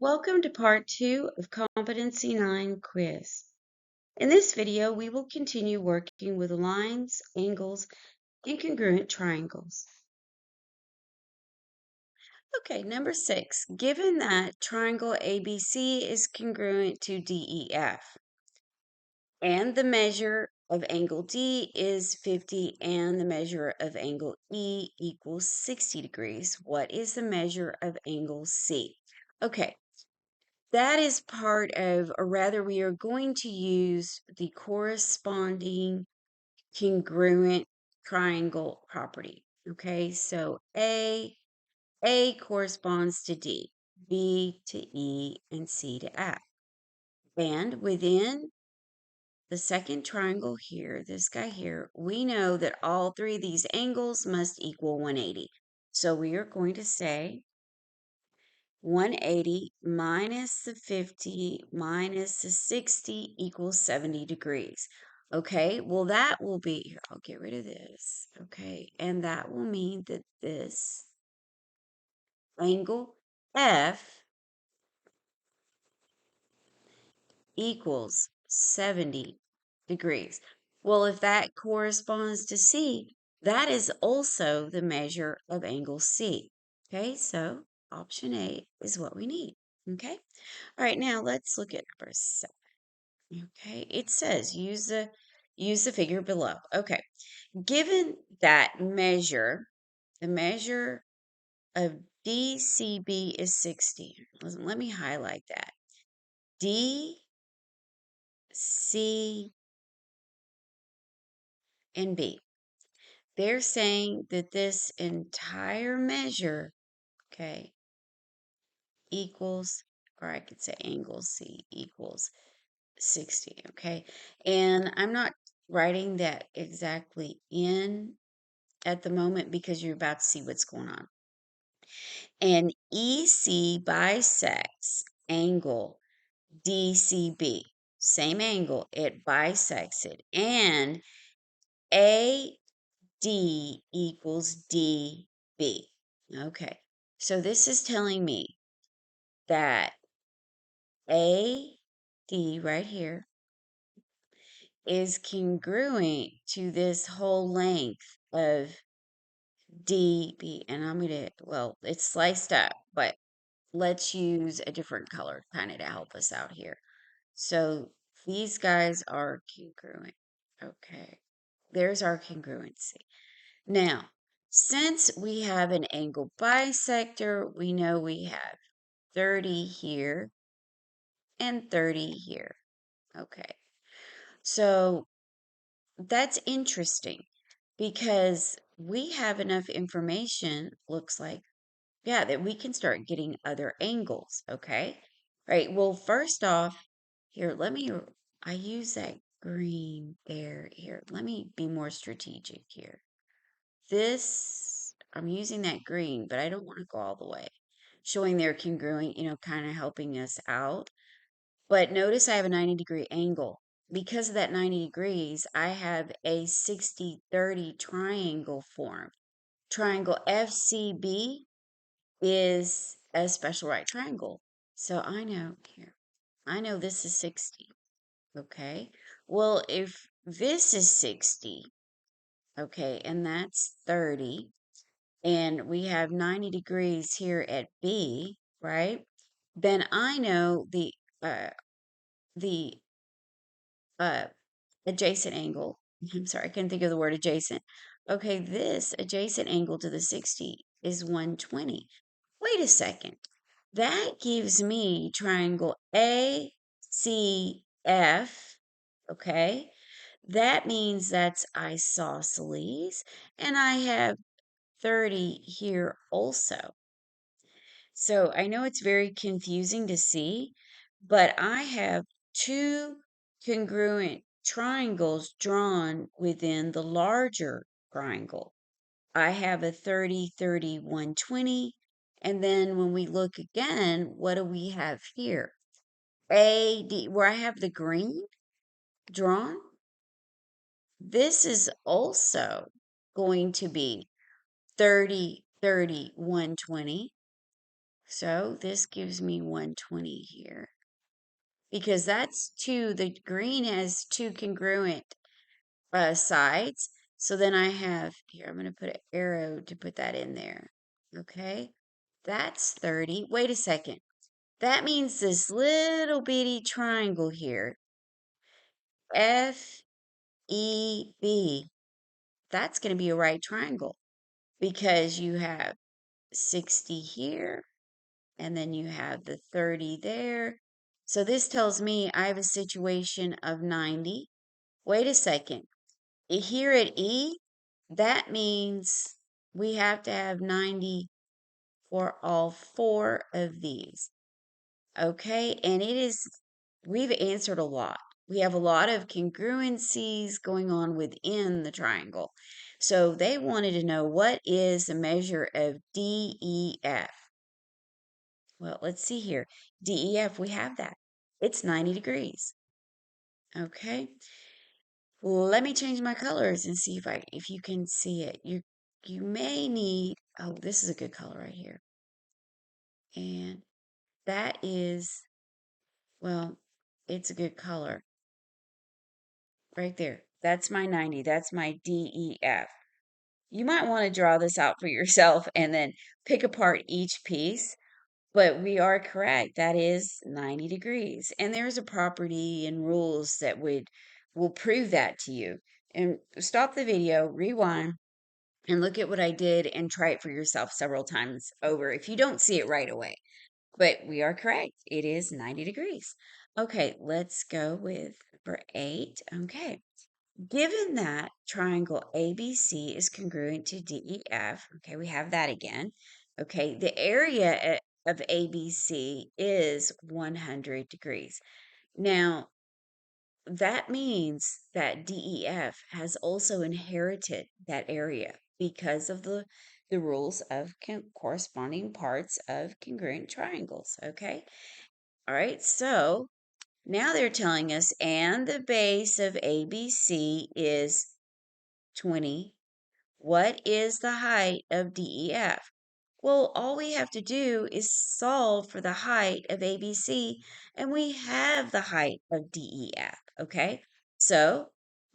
Welcome to part 2 of Competency 9 quiz. In this video, we will continue working with lines, angles, and congruent triangles. Okay, number 6. Given that triangle ABC is congruent to DEF, and the measure of angle D is 50 and the measure of angle E equals 60 degrees, what is the measure of angle C? Okay. That is part of, or rather, we are going to use the corresponding congruent triangle property. Okay, so A corresponds to D, B to E, and C to F. And within the second triangle here, this guy here, we know that all three of these angles must equal 180. So we are going to say 180 minus the 50 minus the 60 equals 70 degrees. Okay, well, that will be, here, I'll get rid of this. Okay, and that will mean that this angle F equals 70 degrees. Well, if that corresponds to C, that is also the measure of angle C. Okay, so option A is what we need. Okay, all right, now let's look at number 7. Okay, it says use the figure below. Okay, given that the measure of DCB is 60. Let me highlight that. D, C, and B. They're saying that this entire measure, okay, equals, or I could say angle C equals 60, okay? And I'm not writing that exactly in at the moment because you're about to see what's going on. And EC bisects angle DCB. Same angle, it bisects it. And AD equals DB. Okay, so this is telling me that AD right here is congruent to this whole length of DB. And I'm going to, well, it's sliced up, but let's use a different color kind of to help us out here. So these guys are congruent. Okay, there's our congruency. Now, since we have an angle bisector, we know we have 30 here and 30 here. Okay, so that's interesting because we have enough information, looks like, yeah, that we can start getting other angles, okay? Right, well, first off, here, I use that green there, here. Let me be more strategic here. I'm using that green, but I don't want to go all the way. Showing they're congruent, kind of helping us out. But notice I have a 90-degree angle. Because of that 90 degrees, I have a 60-30 triangle formed. Triangle FCB is a special right triangle. So I know this is 60. Okay. Well, if this is 60, okay, and that's 30, and we have 90 degrees here at B, right? Then I know the uh adjacent angle. I'm sorry, I couldn't think of the word adjacent. Okay, this adjacent angle to the 60 is 120. Wait a second. That gives me triangle ACF, okay? That means that's isosceles, and I have 30 here also. So I know it's very confusing to see, but I have two congruent triangles drawn within the larger triangle. I have a 30, 30, 120. And then when we look again, what do we have here? AD, where I have the green drawn. This is also going to be 30, 30, 120. So this gives me 120 here because that's two. The green has two congruent sides. So then I have here, I'm going to put an arrow to put that in there. Okay. That's 30. Wait a second. That means this little bitty triangle here, FEB, that's going to be a right triangle because you have 60 here and then you have the 30 there. So this tells me I have a situation of 90. Wait a second. Here at E, that means we have to have 90 for all four of these. Okay, and we've answered a lot. We have a lot of congruencies going on within the triangle. So they wanted to know what is the measure of DEF. Well, let's see here. DEF, we have that. It's 90 degrees. Okay. Let me change my colors and see if you can see it. You may need, oh, this is a good color right here. And that is, well, it's a good color right there. That's my 90. That's my DEF. You might want to draw this out for yourself and then pick apart each piece. But we are correct. That is 90 degrees. And there's a property and rules that will prove that to you. And stop the video, rewind, and look at what I did and try it for yourself several times over if you don't see it right away. But we are correct. It is 90 degrees. Okay, let's go with number 8. Okay. Given that triangle ABC is congruent to DEF, okay, we have that again. Okay, the area of ABC is 100 degrees. Now, that means that DEF has also inherited that area because of the rules of corresponding parts of congruent triangles, okay? All right, so now they're telling us, and the base of ABC is 20. What is the height of DEF? Well, all we have to do is solve for the height of ABC, and we have the height of DEF, okay? So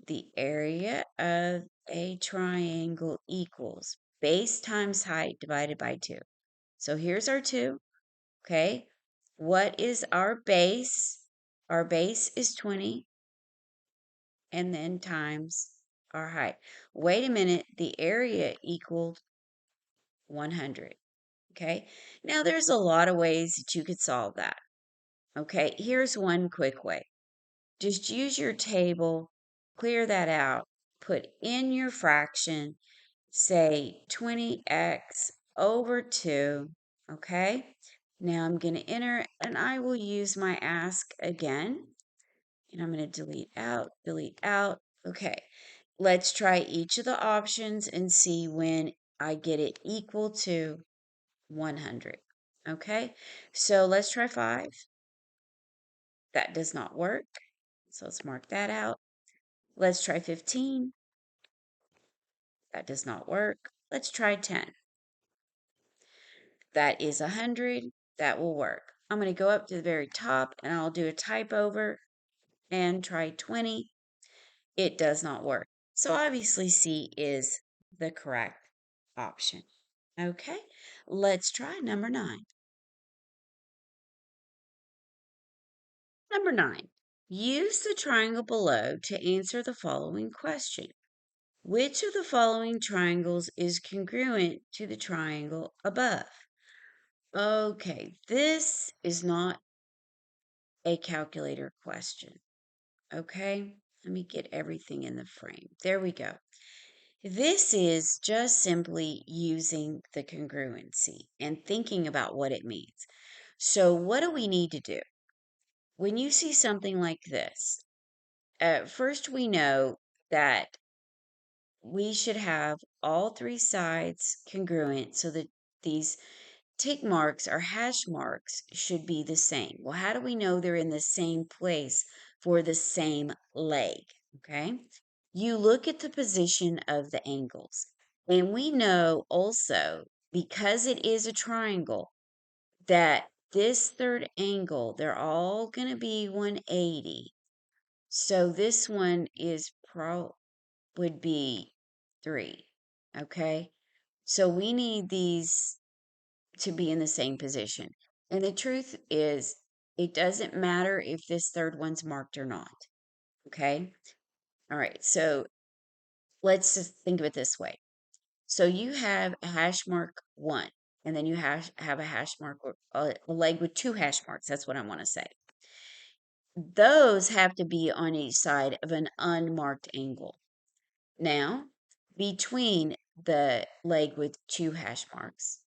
the area of a triangle equals base times height divided by 2. So here's our 2, okay? What is our base? Our base is 20, and then times our height. Wait a minute, the area equaled 100. Okay, now there's a lot of ways that you could solve that. Okay, here's one quick way. Just use your table, clear that out, put in your fraction, say 20x over 2. Okay, now I'm going to enter and I will use my ask again. And I'm going to delete out, delete out. Okay, let's try each of the options and see when I get it equal to 100. Okay, so let's try 5. That does not work. So let's mark that out. Let's try 15. That does not work. Let's try 10. That is 100. That will work. I'm going to go up to the very top and I'll do a type over and try 20. It does not work. So obviously C is the correct option. Okay, let's try number 9. Number 9, use the triangle below to answer the following question. Which of the following triangles is congruent to the triangle above? Okay, this is not a calculator question. Okay, let me get everything in the frame. There we go. This is just simply using the congruency and thinking about what it means. So, what do we need to do? When you see something like this, first we know that we should have all three sides congruent so that these tick marks or hash marks should be the same. Well, how do we know they're in the same place for the same leg? Okay. You look at the position of the angles. And we know also, because it is a triangle, that this third angle, they're all going to be 180. So this one is would be 3. Okay? So we need these to be in the same position. And the truth is, it doesn't matter if this third one's marked or not. Okay? All right. So let's just think of it this way. So you have a hash mark 1, and then you have a hash mark, or a leg with 2 hash marks. That's what I want to say. Those have to be on each side of an unmarked angle. Now, between the leg with 2 hash marks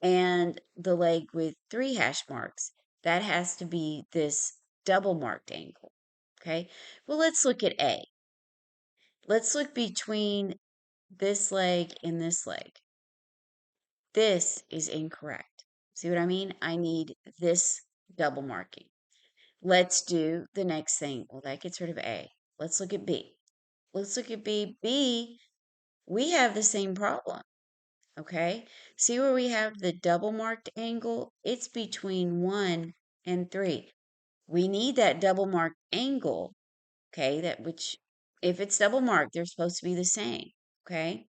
and the leg with 3 hash marks, that has to be this double marked angle. Okay. Well, let's look at A. Let's look between this leg and this leg. This is incorrect. See what I mean? I need this double marking. Let's do the next thing. Well, that gets rid of A. Let's look at B. Let's look at B. B, we have the same problem. Okay? See where we have the double marked angle? It's between 1 and 3. We need that double marked angle, okay? That which, if it's double marked, they're supposed to be the same, okay?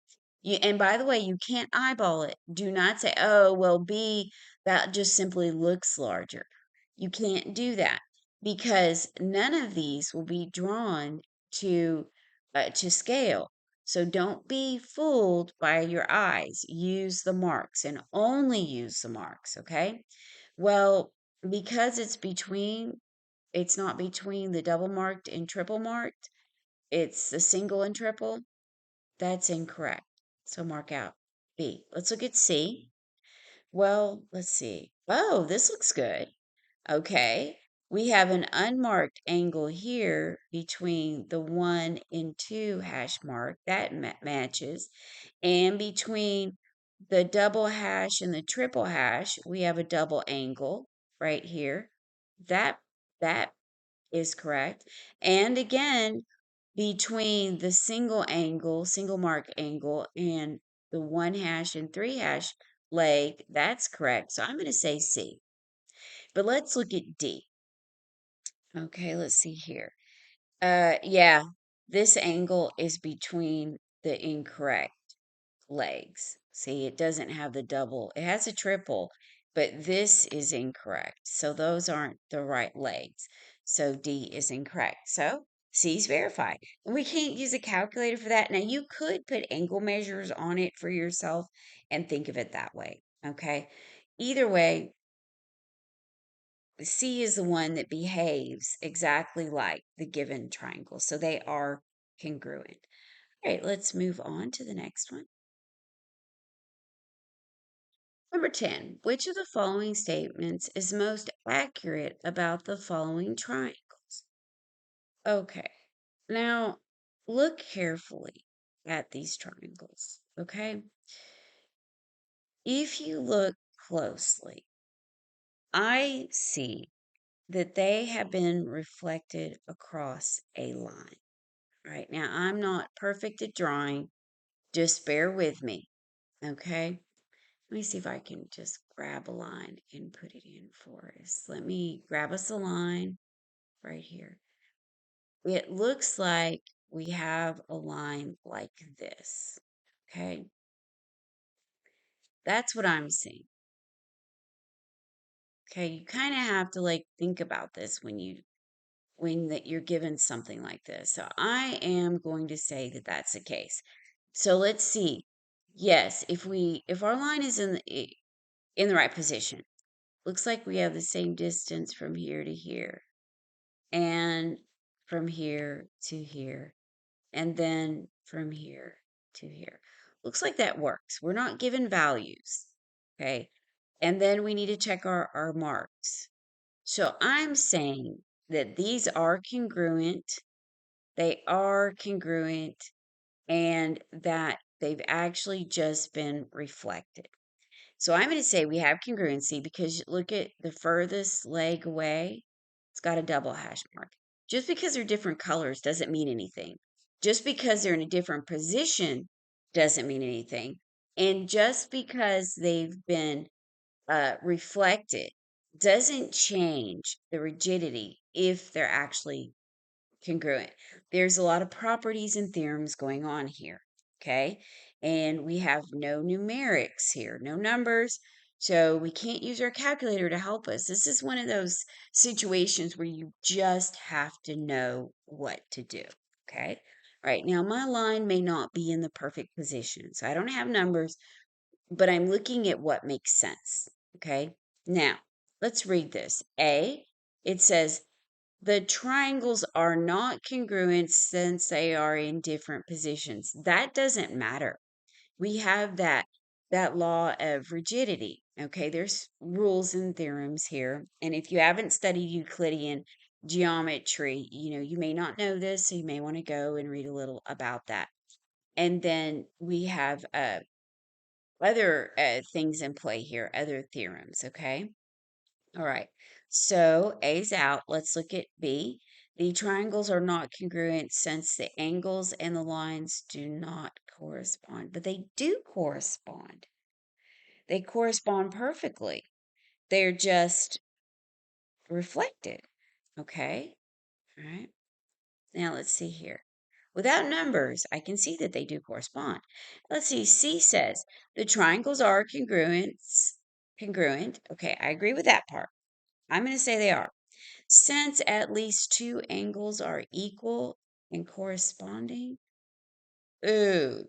And by the way, you can't eyeball it. Do not say, oh, well, B, that just simply looks larger. You can't do that because none of these will be drawn to scale. So don't be fooled by your eyes. Use the marks and only use the marks, okay? Well, because it's not between the double marked and triple marked, it's the single and triple. That's incorrect. So mark out B. Let's look at C. Well, let's see. Oh, this looks good. Okay. We have an unmarked angle here between the 1 and 2 hash mark. That matches. And between the double hash and the triple hash, we have a double angle right here. That that is correct. And again, between the single mark angle, and the 1 hash and 3 hash leg, that's correct. So I'm going to say C. But let's look at D. Okay, let's see here. Yeah, this angle is between the incorrect legs. See, it doesn't have the double. It has a triple, but this is incorrect. So those aren't the right legs. So D is incorrect. So C is verified. And we can't use a calculator for that. Now, you could put angle measures on it for yourself and think of it that way. Okay. Either way, C is the one that behaves exactly like the given triangle. So they are congruent. All right, let's move on to the next one. Number 10, which of the following statements is most accurate about the following triangles? Okay, now look carefully at these triangles, okay? If you look closely, I see that they have been reflected across a line. Right now, I'm not perfect at drawing, just bear with me, okay? Let me see if I can just grab a line and put it in for us. Let me grab us a line right here. It looks like we have a line like this. Okay. That's what I'm seeing. Okay. You kind of have to like think about this when that you're given something like this. So I am going to say that that's the case. So let's see. Yes, if our line is in the right position, looks like we have the same distance from here to here, and from here to here, and then from here to here. Looks like that works. We're not given values, okay? And then we need to check our marks. So I'm saying that these are congruent. They are congruent, and that they've actually just been reflected. So I'm going to say we have congruency because look at the furthest leg away. It's got a double hash mark. Just because they're different colors doesn't mean anything. Just because they're in a different position doesn't mean anything. And just because they've been reflected doesn't change the rigidity if they're actually congruent. There's a lot of properties and theorems going on here. Okay. And we have no numerics here, no numbers. So we can't use our calculator to help us. This is one of those situations where you just have to know what to do. Okay. All right. Now, my line may not be in the perfect position. So I don't have numbers, but I'm looking at what makes sense. Okay. Now, let's read this. It says, the triangles are not congruent since they are in different positions. That doesn't matter. We have that law of rigidity. Okay, there's rules and theorems here. And if you haven't studied Euclidean geometry, you may not know this, so you may want to go and read a little about that. And then we have other things in play here, other theorems, okay? All right. So A's out. Let's look at B. The triangles are not congruent since the angles and the lines do not correspond, but they do correspond. They correspond perfectly. They're just reflected. Okay. All right. Now let's see here. Without numbers, I can see that they do correspond. Let's see. C says the triangles are congruent. Congruent. Okay, I agree with that part. I'm going to say they are. Since at least two angles are equal and corresponding. Ooh,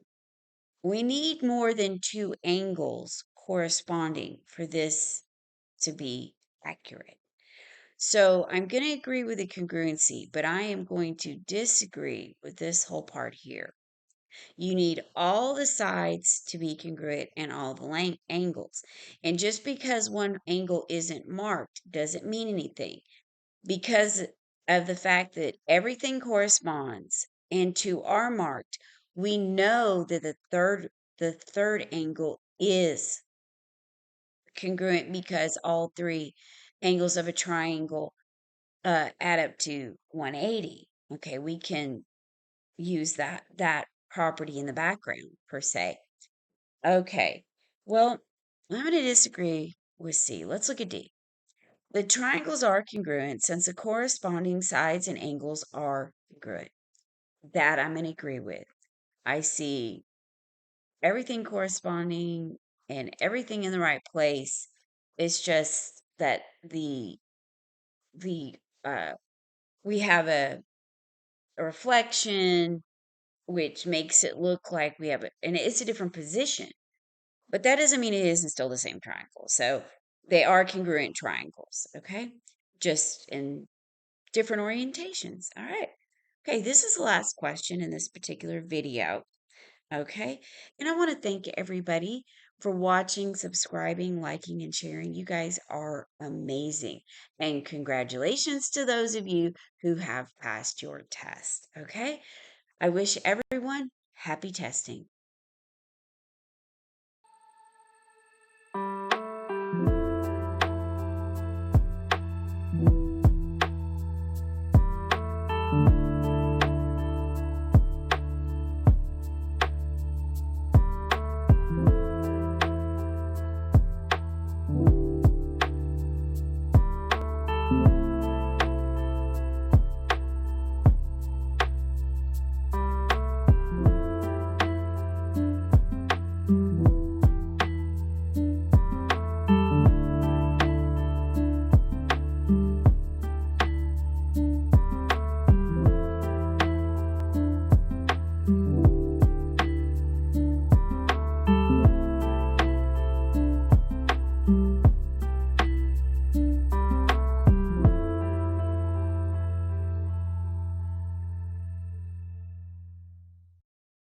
we need more than two angles corresponding for this to be accurate. So I'm going to agree with the congruency, but I am going to disagree with this whole part here. You need all the sides to be congruent and all the angles. And just because one angle isn't marked doesn't mean anything, because of the fact that everything corresponds and two are marked. We know that the third angle is congruent because all three angles of a triangle add up to 180. Okay, we can use that property in the background per se. Okay, well, I'm going to disagree with C. Let's look at D. The triangles are congruent since the corresponding sides and angles are congruent. That I'm going to agree with. I see everything corresponding and everything in the right place. It's just that the we have a reflection which makes it look like we have and it's a different position, but that doesn't mean it isn't still the same triangle. So they are congruent triangles, okay? Just in different orientations. All right. Okay, this is the last question in this particular video. Okay. And I want to thank everybody for watching, subscribing, liking, and sharing. You guys are amazing. And congratulations to those of you who have passed your test. Okay. I wish everyone happy testing.